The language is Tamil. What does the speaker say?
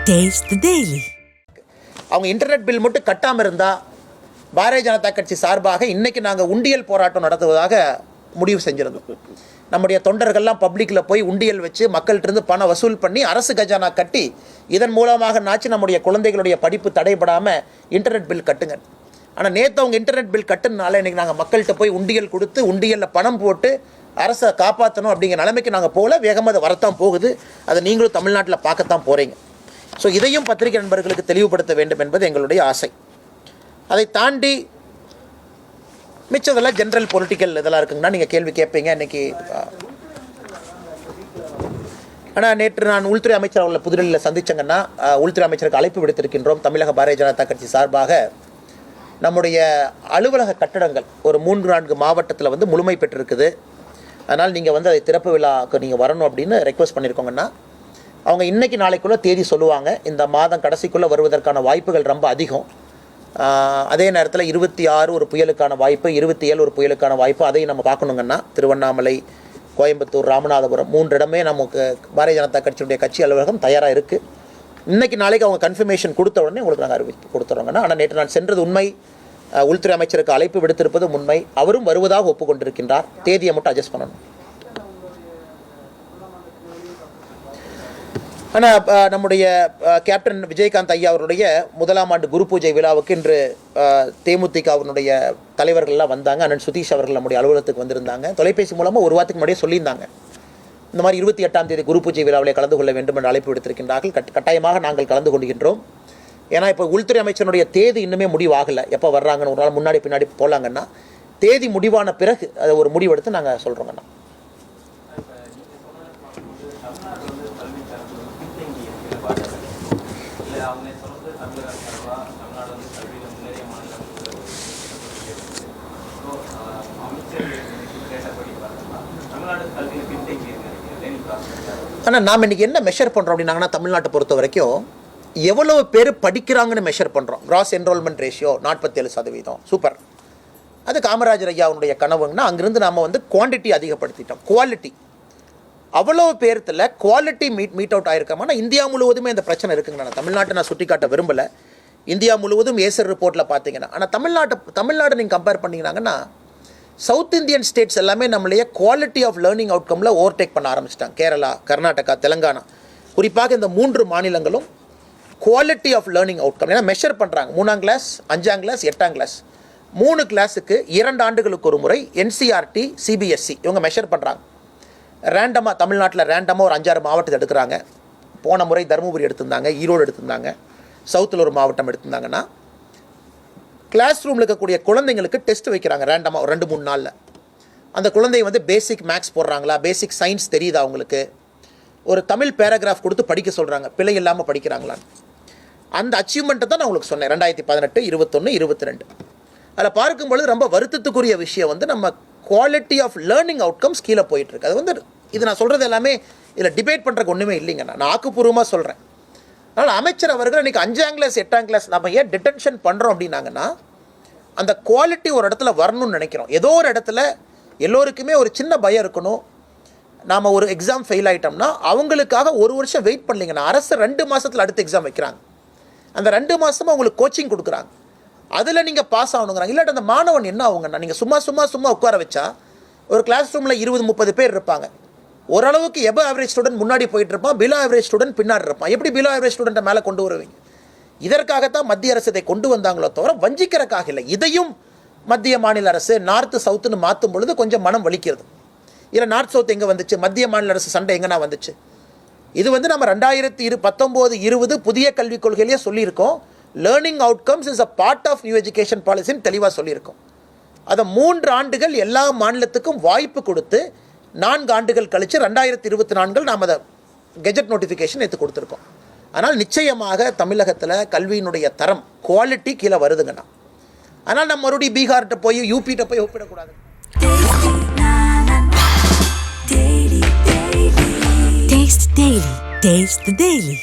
Taste the Daily. அவங்க இன்டர்நெட் பில் மட்டும் கட்டாமல் இருந்தால் பாரதிய ஜனதா கட்சி சார்பாக இன்றைக்கி நாங்கள் உண்டியல் போராட்டம் நடத்துவதாக முடிவு செஞ்சுருந்தோம். நம்முடைய தொண்டர்கள்லாம் பப்ளிக்கில் போய் உண்டியல் வச்சு மக்கள்கிட்ட பணம் வசூல் பண்ணி அரசு கஜானா கட்டி இதன் மூலமாக நாச்சு நம்முடைய குழந்தைகளுடைய படிப்பு தடைபடாமல் இன்டர்நெட் பில் கட்டுங்க. ஆனால் நேற்று அவங்க இன்டர்நெட் பில் கட்டுனால இன்றைக்கி நாங்கள் மக்கள்கிட்ட போய் உண்டியல் கொடுத்து உண்டியலில் பணம் போட்டு அரசை காப்பாற்றணும் அப்படிங்கிற நிலைமைக்கு நாங்கள் போகல. வேகமாக அதை வரத்தான் போகுது. அதை நீங்களும் தமிழ்நாட்டில் பார்க்கத்தான் போகிறீங்க. ஸோ இதையும் பத்திரிகை நண்பர்களுக்கு தெளிவுபடுத்த வேண்டும் என்பது எங்களுடைய ஆசை. அதை தாண்டி மிச்சதெல்லாம் ஜென்ரல் பொலிட்டிக்கல் இதெல்லாம் இருக்குங்கன்னா நீங்கள் கேள்வி கேட்பீங்க. இன்றைக்கி ஆனால் நேற்று நான் உள்துறை அமைச்சர் அவர்களை புதுடெல்லியில் சந்தித்தங்கன்னா உள்துறை அமைச்சருக்கு அழைப்பு விடுத்திருக்கின்றோம். தமிழக பாரதிய ஜனதா கட்சி சார்பாக நம்முடைய அலுவலக கட்டடங்கள் ஒரு 3-4 மாவட்டத்தில் முழுமை பெற்றிருக்குது. அதனால் நீங்கள் அதை திறப்பு விழாவுக்கு நீங்கள் வரணும் அப்படின்னு ரெக்வஸ்ட் பண்ணியிருக்கோங்கன்னா அவங்க இன்றைக்கி நாளைக்குள்ளே தேதி சொல்லுவாங்க. இந்த மாதம் கடைசிக்குள்ளே வருவதற்கான வாய்ப்புகள் ரொம்ப அதிகம். அதே நேரத்தில் 26 ஒரு புயலுக்கான வாய்ப்பு, 27 ஒரு புயலுக்கான வாய்ப்பு. அதையும் நம்ம பார்க்கணுங்கன்னா திருவண்ணாமலை, கோயம்புத்தூர், ராமநாதபுரம் 3 இடமே நமக்கு பாரதிய ஜனதா கட்சியுடைய கட்சி அலுவலகம் தயாராக இருக்குது. இன்றைக்கி நாளைக்கு அவங்க கன்ஃபர்மேஷன் கொடுத்த உடனே உங்களுக்கு நாங்கள் அறிவிப்பு கொடுத்துறோங்கன்னா. ஆனால் நேற்று நான் சென்றது உண்மை. உள்துறை அமைச்சருக்கு அழைப்பு விடுத்திருப்பது உண்மை. அவரும் வருவதாக ஒப்புக்கொண்டிருக்கின்றார். தேதியை மட்டும் அட்ஜஸ்ட் பண்ணணும். ஆனால் நம்முடைய கேப்டன் விஜயகாந்த் ஐயா அவருடைய 1ஆம் ஆண்டு குரு பூஜை விழாவுக்கு இன்று தேமுதிக அவருடைய தலைவர்கள்லாம் வந்தாங்க. அண்ணன் சுதீஷ் அவர்கள் நம்முடைய அலுவலகத்துக்கு வந்திருந்தாங்க. தொலைபேசி மூலமாக ஒரு வாரத்துக்கு முன்னாடியே சொல்லியிருந்தாங்க. இந்த மாதிரி 28ஆம் தேதி குரு பூஜை விழாவிலே கலந்து கொள்ள வேண்டும் என்று அழைப்பு விடுத்திருக்கின்றார்கள். கட்டாயமாக நாங்கள் கலந்து கொள்கின்றோம். ஏன்னா இப்போ உள்துறை அமைச்சருடைய தேதி இன்னுமே முடிவாகலை. எப்போ வர்றாங்கன்னு ஒரு நாள் முன்னாடி பின்னாடி போகலாங்கன்னா தேதி முடிவான பிறகு அதை ஒரு முடிவெடுத்து நாங்கள் சொல்கிறோங்கண்ணா. ஆனால் நாம் இன்றைக்கி என்ன மெஷர் பண்ணுறோம் அப்படின்னாங்கன்னா தமிழ்நாட்டை பொறுத்த வரைக்கும் எவ்வளோ பேர் படிக்கிறாங்கன்னு மெஷர் பண்ணுறோம். Cross enrolment ratio 47%. சூப்பர். அது காமராஜர் ஐயாவுடைய கனவுங்கன்னா அங்கேருந்து நாம் குவான்டிட்டி அதிகப்படுத்திட்டோம். குவாலிட்டி அவ்வளோ பேர்த்தில் குவாலிட்டி மீட் அவுட் ஆகிருக்காம. ஆனால் இந்தியா முழுவதுமே இந்த பிரச்சனை இருக்குங்க. நான் தமிழ்நாட்டை நான் சுட்டி காட்ட விரும்பலை. இந்தியா முழுவதும் ஏசர் ரிப்போர்ட்டில் பார்த்தீங்கன்னா. ஆனால் தமிழ்நாடு நீங்கள் கம்பேர் பண்ணிங்கன்னாங்கன்னா சவுத் இந்தியன் ஸ்டேட்ஸ் எல்லாமே நம்மளையே குவாலிட்டி ஆஃப் லேர்னிங் அவுட்கமில் ஓவர்டேக் பண்ண ஆரம்பிச்சிட்டாங்க. கேரளா, கர்நாடகா, தெலுங்கானா, குறிப்பாக இந்த 3 மாநிலங்களும் குவாலிட்டி ஆஃப் லேர்னிங் அவுட்கம் ஏன்னா மெஷர் பண்ணுறாங்க. 3ஆம் கிளாஸ், 5ஆம் கிளாஸ், 8ஆம் கிளாஸ் 3 கிளாஸுக்கு 2 ஆண்டுகளுக்கு ஒரு முறை NCERT, CBSE இவங்க மெஷர் பண்ணுறாங்க. ரேண்டமாக தமிழ்நாட்டில் ரேண்டமாக ஒரு 5-6 மாவட்டத்தை எடுக்கிறாங்க. போன முறை தருமபுரி எடுத்திருந்தாங்க, ஈரோடு எடுத்திருந்தாங்க, சவுத்தில் ஒரு மாவட்டம் எடுத்திருந்தாங்கன்னா கிளாஸ் ரூமில் இருக்கக்கூடிய குழந்தைங்களுக்கு டெஸ்ட் வைக்கிறாங்க ரேண்டமாக ஒரு 2-3 நாளில். அந்த குழந்தை பேசிக் மேக்ஸ் போடுறாங்களா, பேசிக் சயின்ஸ் தெரியுதா அவங்களுக்கு, ஒரு தமிழ் பேராகிராஃப் கொடுத்து படிக்க சொல்கிறாங்க, பிழை இல்லாமல் படிக்கிறாங்களான்னு. அந்த அச்சீவ்மெண்ட்டை தான் நான் உங்களுக்கு சொன்னேன் 2018, 21, 22. அதில் பார்க்கும்பொழுது ரொம்ப வருத்தத்துக்குரிய விஷயம் நம்ம குவாலிட்டி ஆஃப் லேர்னிங் அவுட்கம்ஸ் கீழே போயிட்டுருக்கு. அது இது நான் சொல்கிறது எல்லாமே இதில் டிபேட் பண்ணுறக்கு ஒன்றுமே இல்லைங்க. நான் ஆக்கப்பூர்வமாக சொல்கிறேன். அதனால் அமைச்சர் அவர்கள் இன்றைக்கி 5ஆம் கிளாஸ், 8ஆம் கிளாஸ் நம்ம ஏன் டிடென்ஷன் பண்ணுறோம் அப்படின்னாங்கன்னா அந்த குவாலிட்டி ஒரு இடத்துல வரணும்னு நினைக்கிறோம். ஏதோ ஒரு இடத்துல எல்லோருக்குமே ஒரு சின்ன பயம் இருக்கணும். நாம் ஒரு எக்ஸாம் ஃபெயில் ஆகிட்டோம்னா அவங்களுக்காக ஒரு வருஷம் வெயிட் பண்ணலைங்கண்ணா. அரசு 2 மாதத்தில் அடுத்த எக்ஸாம் வைக்கிறாங்க. அந்த 2 மாதமாக உங்களுக்கு கோச்சிங் கொடுக்குறாங்க. அதில் நீங்கள் பாஸ் ஆகணுங்கிறாங்க. இல்லாட்டி அந்த மாணவன் என்ன ஆகுங்கண்ணா, நீங்கள் சும்மா உட்கார வச்சா ஒரு கிளாஸ் ரூமில் 20-30 பேர் இருப்பாங்க. ஓரளவுக்கு எபோ ஆவரேஜ் ஸ்டூடெண்ட் முன்னாடி போயிட்டு இருப்பான், பிலோ ஆவரேஜ் ஸ்டூடெண்ட் பின்னாடி இருப்பான். எப்படி பிலோ ஆவரேஜ் ஸ்டூடெண்ட்டை மேலே கொண்டு வருவீங்க? இதற்காகத்தான் மத்திய அரசு இதை கொண்டு வந்தாங்களோ தவிர வஞ்சிக்கிறக்காக இல்லை. இதையும் மத்திய மாநில அரசு நார்த்து சவுத்துன்னு மாற்றும் பொழுது கொஞ்சம் மனம் வலிக்கிறது. இல்லை நார்த் சவுத் எங்கே வந்துச்சு, மத்திய மாநில அரசு சண்டை எங்கன்னா வந்துச்சு? இது நம்ம 2019-20 புதிய கல்விக் கொள்கையிலேயே சொல்லியிருக்கோம். Learning outcomes is a part of new education பாலிசின்னு தெளிவாக சொல்லியிருக்கோம். அதை 3 ஆண்டுகள் எல்லா மாநிலத்துக்கும் வாய்ப்பு கொடுத்து 4 ஆண்டுகள் கழித்து 2024 நாம் அதை கெஜெட் நோட்டிஃபிகேஷன் எடுத்து கொடுத்துருக்கோம். ஆனால் நிச்சயமாக தமிழகத்தில் கல்வியினுடைய தரம் குவாலிட்டி கீழே வருதுங்கண்ணா. ஆனால் நம்ம மறுபடியும் பீகார்கிட்ட போய் யூபிகிட்ட போய் ஒப்பிடக்கூடாது. Taste the Daily.